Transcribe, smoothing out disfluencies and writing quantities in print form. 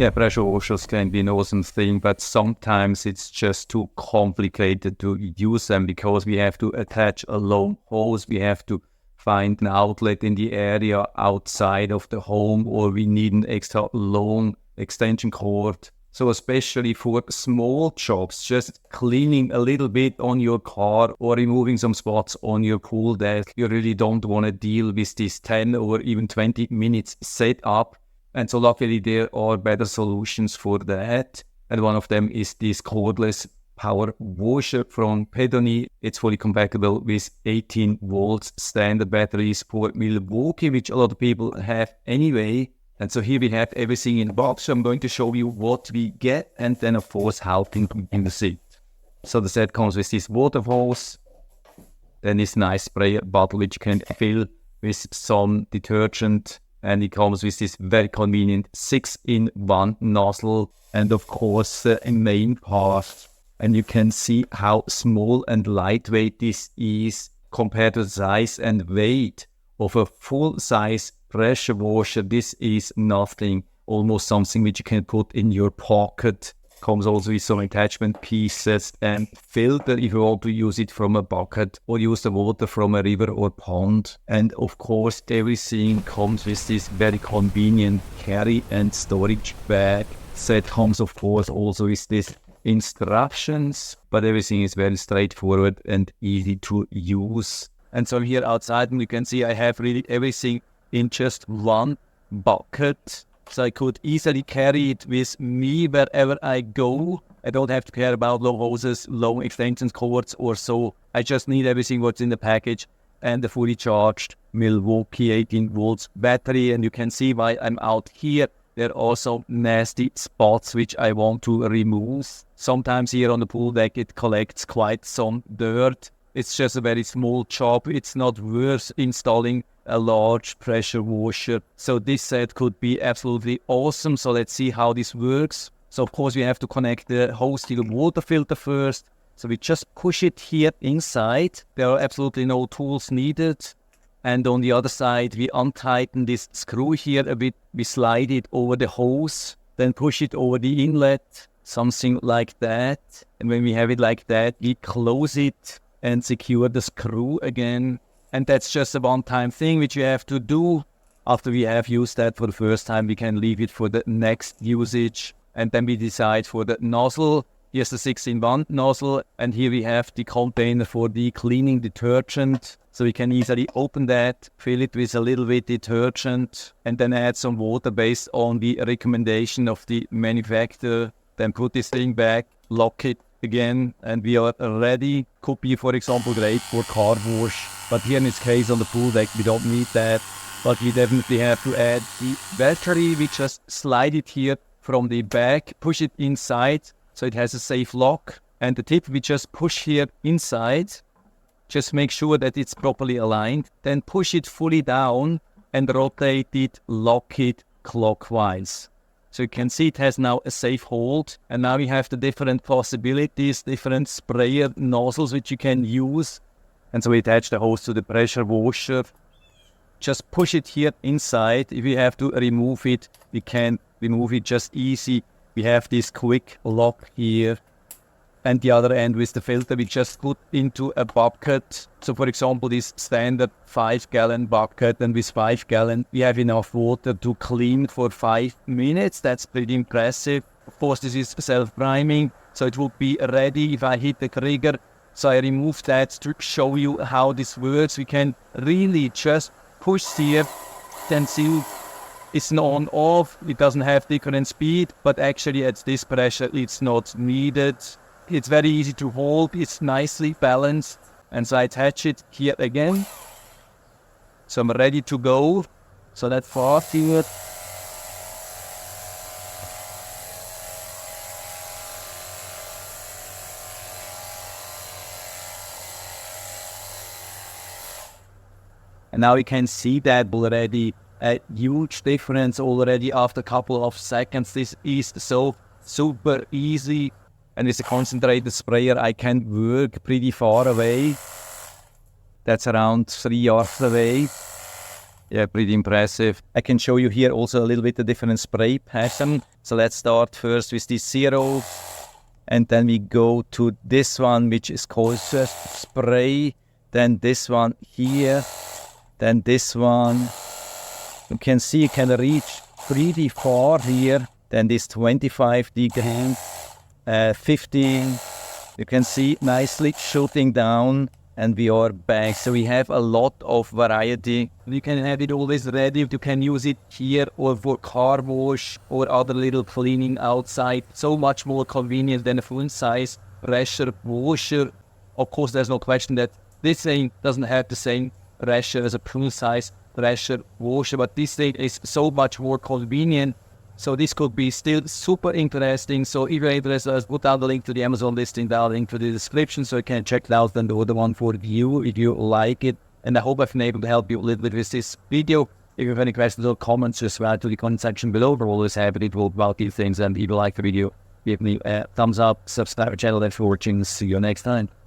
Yeah, pressure washers can be an awesome thing, but sometimes it's just too complicated to use them because we have to attach a long hose, we have to find an outlet in the area outside of the home, or we need an extra long extension cord. So especially for small jobs, just cleaning a little bit on your car or removing some spots on your pool deck, you really don't want to deal with this 10 or even 20 minutes setup. And so luckily there are better solutions for that. And one of them is this cordless power washer from PEDONY. It's fully compatible with 18 volts standard batteries for Milwaukee, which a lot of people have anyway. And so here we have everything in the box. So I'm going to show you what we get and then of course how to use it. So the set comes with this water hose, then this nice spray bottle which you can fill with some detergent. And it comes with this very convenient 6-in-1 nozzle and of course a main part. And you can see how small and lightweight this is compared to the size and weight of a full-size pressure washer. This is nothing, almost something which you can put in your pocket. Comes also with some attachment pieces and filter if you want to use it from a bucket or use the water from a river or pond. And of course everything comes with this very convenient carry and storage bag. Set comes of course also with this instructions, but everything is very straightforward and easy to use. And so here outside you can see I have really everything in just one bucket. So I could easily carry it with me wherever I go. I don't have to care about long hoses, long extension cords or so. I just need everything what's in the package and the fully charged Milwaukee 18 volts battery. And you can see why I'm out here. There are also nasty spots which I want to remove. Sometimes here on the pool deck it collects quite some dirt. It's just a very small job. It's not worth installing a large pressure washer. So this set could be absolutely awesome. So let's see how this works. So of course we have to connect the hose to the water filter first. So we just push it here inside. There are absolutely no tools needed. And on the other side we untighten this screw here a bit. We slide it over the hose, then push it over the inlet, something like that. And when we have it like that, we close it and secure the screw again. And that's just a one-time thing which you have to do. After we have used that for the first time, we can leave it for the next usage. And then we decide for the nozzle. Here's the 6-in-1 nozzle. And here we have the container for the cleaning detergent. So we can easily open that, fill it with a little bit detergent, and then add some water based on the recommendation of the manufacturer. Then put this thing back, lock it again, and we are ready. Could be, for example, great for car wash. But here in this case on the pool deck, we don't need that. But we definitely have to add the battery. We just slide it here from the back, push it inside so it has a safe lock. And the tip, we just push here inside. Just make sure that it's properly aligned. Then push it fully down and rotate it, lock it clockwise. So you can see it has now a safe hold. And now we have the different possibilities, different sprayer nozzles which you can use. And so we attach the hose to the pressure washer. Just push it here inside. If we have to remove it, we can remove it just easy. We have this quick lock here. And the other end with the filter, we just put into a bucket. So for example, this standard 5-gallon bucket, and with 5 gallon, we have enough water to clean for 5 minutes. That's pretty impressive. Of course, this is self-priming, so it will be ready if I hit the trigger. So I removed that to show you how this works. We can really just push here, then see it's on off. It doesn't have different speed, but actually at this pressure, it's not needed. It's very easy to hold. It's nicely balanced. And so I attach it here again. So I'm ready to go. So that's fast here. And now you can see that already a huge difference already after a couple of seconds. This is so super easy. And with a concentrated sprayer, I can work pretty far away. That's around 3 yards away. Yeah, pretty impressive. I can show you here also a little bit the different spray pattern. So let's start first with this 0. And then we go to this one, which is called just spray. Then this one here. Then this one. You can see you can reach pretty far here. Then this 25 degree, 15. You can see nicely shooting down. And we are back. So we have a lot of variety. You can have it always ready. You can use it here or for car wash or other little cleaning outside. So much more convenient than a full size pressure washer. Of course, there's no question that this thing doesn't have the same pressure as a full size pressure washer, but this thing is so much more convenient. So this could be still super interesting. So if you're interested, I'll put down the link to the Amazon listing, down the link to the description, so you can check it out and the other one for you if you like it. And I hope I've been able to help you a little bit with this video. If you have any questions or comments, just write to the comment section below. We're always happy to talk about these things. And if you like the video, give me a thumbs up, subscribe to the channel. Thanks for watching. See you next time.